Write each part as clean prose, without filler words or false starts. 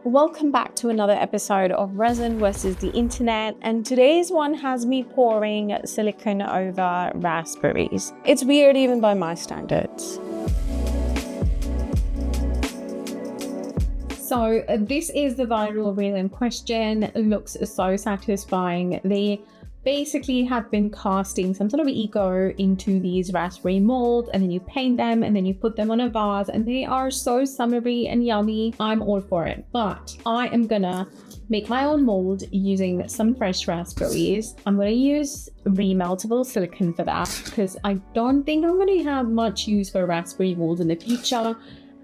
Welcome back to another episode of Resin versus the Internet, and today's one has me pouring silicone over raspberries. It's weird even by my standards. So this is the viral reel in question. It looks so satisfying. They basically have been casting some sort of eco into these raspberry molds, and then you paint them and then you put them on a vase, and they are so summery and yummy. I'm all for it, but I am gonna make my own mold using some fresh raspberries. I'm gonna use remeltable silicone for that because I don't think I'm gonna have much use for raspberry molds in the future.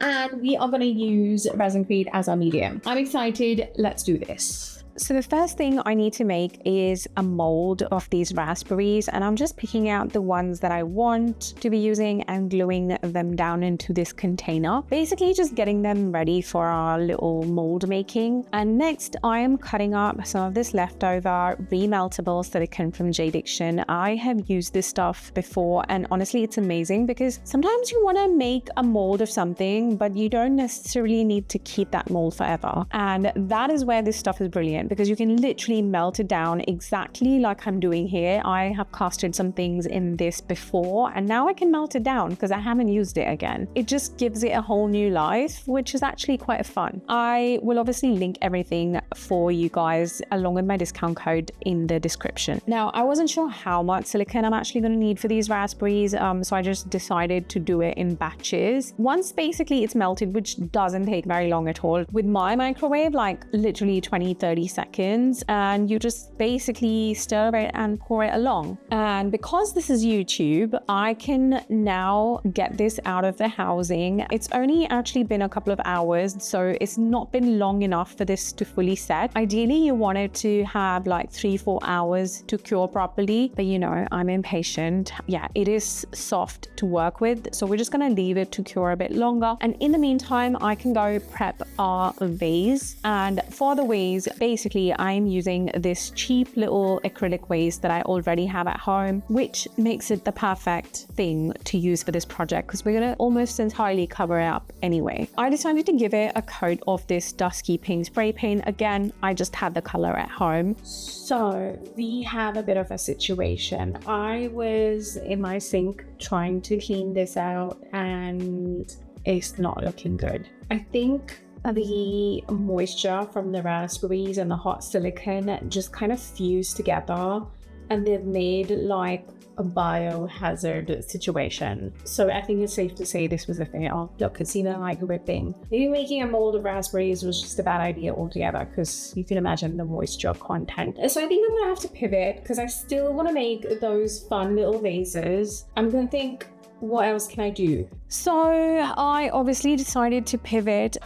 And we are going to use ResinCrete as our medium. I'm excited. Let's do this. So the first thing I need to make is a mold of these raspberries, and I'm just picking out the ones that I want to be using and gluing them down into this container. Basically just getting them ready for our little mold making. And next I am cutting up some of this leftover remeltable silicone from J-Diction. I have used this stuff before, and honestly it's amazing because sometimes you want to make a mold of something but you don't necessarily need to keep that mold forever, and that is where this stuff is brilliant, because you can literally melt it down exactly like I'm doing here. I have casted some things in this before and now I can melt it down because I haven't used it again. It just gives it a whole new life, which is actually quite fun. I will obviously link everything for you guys along with my discount code in the description. Now, I wasn't sure how much silicone I'm actually going to need for these raspberries, so I just decided to do it in batches. Once basically it's melted, which doesn't take very long at all, with my microwave, like literally 20-30 seconds, and you just basically stir it and pour it along. And because this is YouTube, I can now get this out of the housing. It's only actually been a couple of hours, so it's not been long enough for this to fully set. Ideally you want it to have like 3-4 hours to cure properly, but you know, I'm impatient. Yeah, it is soft to work with, so we're just gonna leave it to cure a bit longer. And in the meantime, I can go prep our vase. And for the vase, basically I'm using this cheap little acrylic vase that I already have at home, which makes it the perfect thing to use for this project because we're gonna almost entirely cover it up anyway. I decided to give it a coat of this dusky pink spray paint. Again, I just had the color at home. So we have a bit of a situation. I was in my sink trying to clean this out and it's not looking good. I think the moisture from the raspberries and the hot silicone just kind of fused together, and they've made like a biohazard situation. So I think it's safe to say this was a fail. Look, it's even like ripping. Maybe making a mold of raspberries was just a bad idea altogether because you can imagine the moisture content. So I think I'm gonna have to pivot because I still want to make those fun little vases. I'm gonna think, what else can I do? So I obviously decided to pivot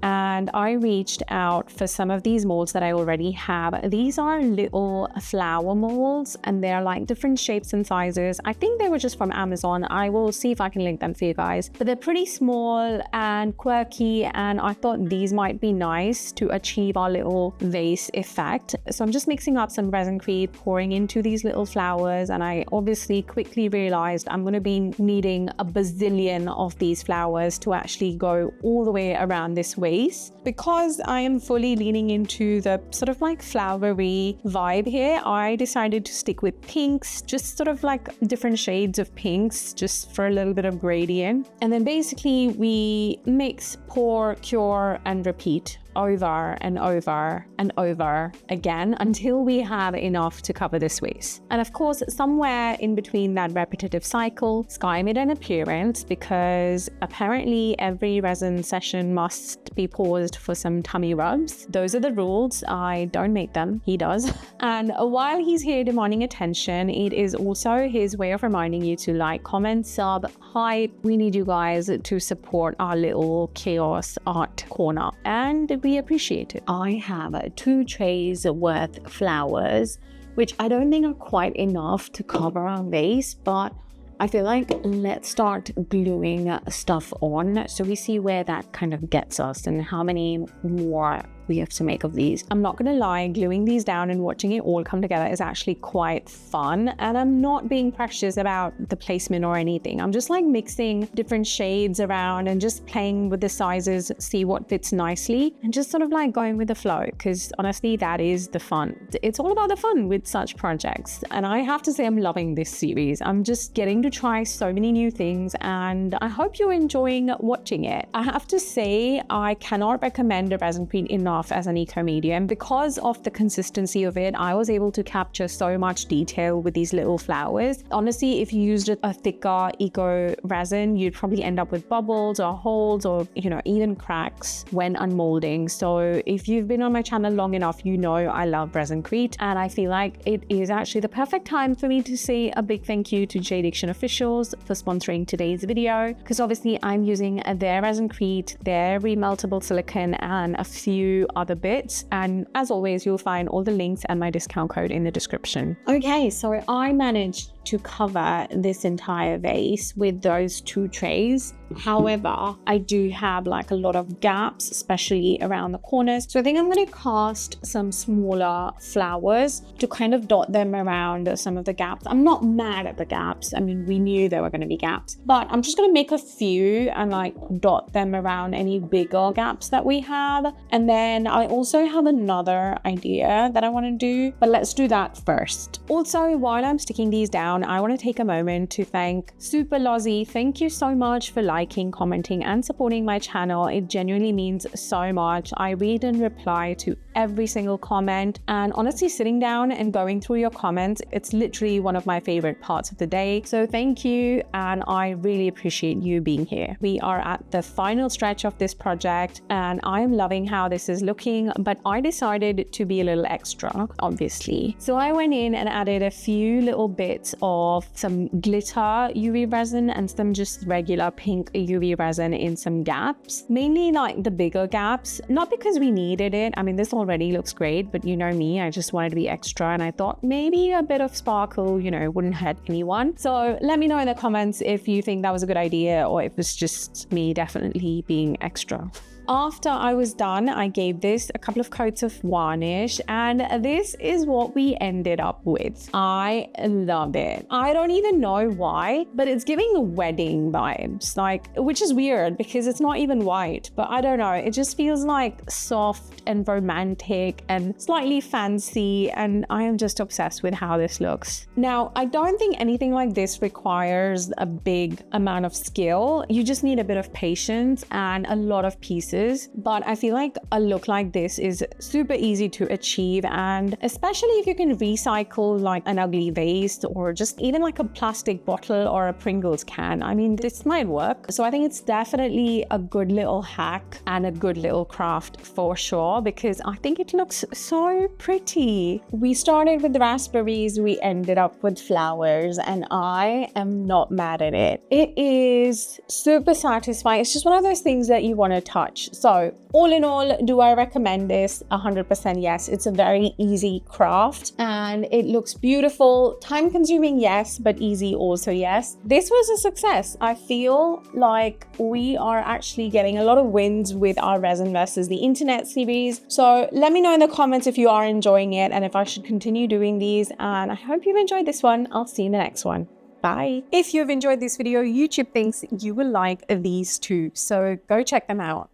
and I reached out for some of these molds that I already have. These are little flower molds and they're like different shapes and sizes. I think they were just from Amazon. I will see if I can link them for you guys, but they're pretty small and quirky, and I thought these might be nice to achieve our little vase effect. So I'm just mixing up some ResinCrete, pouring into these little flowers, and I obviously quickly realized I'm going to be needing a bazillion of these flowers to actually go all the way around this vase. Because I am fully leaning into the sort of like flowery vibe here, I decided to stick with pinks, just sort of like different shades of pinks, just for a little bit of gradient. And then basically we mix, pour, cure, and repeat over and over and over again until we have enough to cover this vase. And of course, somewhere in between that repetitive cycle, Sky made an appearance because apparently every resin session must be paused for some tummy rubs. Those are the rules. I don't make them, he does. And while he's here demanding attention, it is also his way of reminding you to like, comment, sub, hype. We need you guys to support our little chaos art corner, and we appreciate it. I have 2 trays worth flowers, which I don't think are quite enough to cover our vase, but I feel like let's start gluing stuff on so we see where that kind of gets us and how many more we have to make of these. I'm not gonna lie, gluing these down and watching it all come together is actually quite fun, and I'm not being precious about the placement or anything. I'm just like mixing different shades around and just playing with the sizes, see what fits nicely, and just sort of like going with the flow, because honestly that is the fun. It's all about the fun with such projects, and I have to say I'm loving this series. I'm just getting to try so many new things, and I hope you're enjoying watching it. I have to say I cannot recommend ResinCrete enough as an eco medium. Because of the consistency of it, I was able to capture so much detail with these little flowers. Honestly, if you used a thicker eco resin, you'd probably end up with bubbles or holes or, you know, even cracks when unmolding. So if you've been on my channel long enough, you know I love ResinCrete, and I feel like it is actually the perfect time for me to say a big thank you to J-Diction Officials for sponsoring today's video, because obviously I'm using their ResinCrete, their remeltable silicone, and a few other bits. And as always, you'll find all the links and my discount code in the description. Okay, so I managed to cover this entire vase with those 2 trays. However, I do have like a lot of gaps, especially around the corners. So I think I'm going to cast some smaller flowers to kind of dot them around some of the gaps. I'm not mad at the gaps. I mean, we knew there were going to be gaps, but I'm just going to make a few and like dot them around any bigger gaps that we have. And then I also have another idea that I want to do, but let's do that first. Also, while I'm sticking these down, I want to take a moment to thank Super Lozzie. Thank you so much for liking, commenting, and supporting my channel. It genuinely means so much. I read and reply to every single comment, and honestly, sitting down and going through your comments, it's literally one of my favorite parts of the day. So thank you, and I really appreciate you being here. We are at the final stretch of this project, and I am loving how this is looking, but I decided to be a little extra, obviously. So I went in and added a few little bits of some glitter UV resin and some just regular pink UV resin in some gaps, mainly like the bigger gaps, not because we needed it. I mean, this already looks great, but you know me, I just wanted to be extra, and I thought maybe a bit of sparkle, you know, wouldn't hurt anyone. So let me know in the comments if you think that was a good idea or if it's just me definitely being extra. After I was done, I gave this a couple of coats of varnish, and this is what we ended up with. I love it. I don't even know why, but it's giving wedding vibes, like, which is weird because it's not even white, but I don't know. It just feels like soft and romantic and slightly fancy, and I am just obsessed with how this looks. Now, I don't think anything like this requires a big amount of skill. You just need a bit of patience and a lot of pieces. But I feel like a look like this is super easy to achieve, and especially if you can recycle like an ugly vase or just even like a plastic bottle or a Pringles can. I mean, this might work. So I think it's definitely a good little hack and a good little craft for sure, because I think it looks so pretty. We started with raspberries, we ended up with flowers, and I am not mad at it. It is super satisfying. It's just one of those things that you want to touch. So all in all, do I recommend this? 100% yes. It's a very easy craft and it looks beautiful. Time consuming, yes, but easy also, yes. This was a success. I feel like we are actually getting a lot of wins with our Resin versus the Internet series. So let me know in the comments if you are enjoying it and if I should continue doing these. And I hope you've enjoyed this one. I'll see you in the next one. Bye. If you've enjoyed this video, YouTube thinks you will like these too. So go check them out.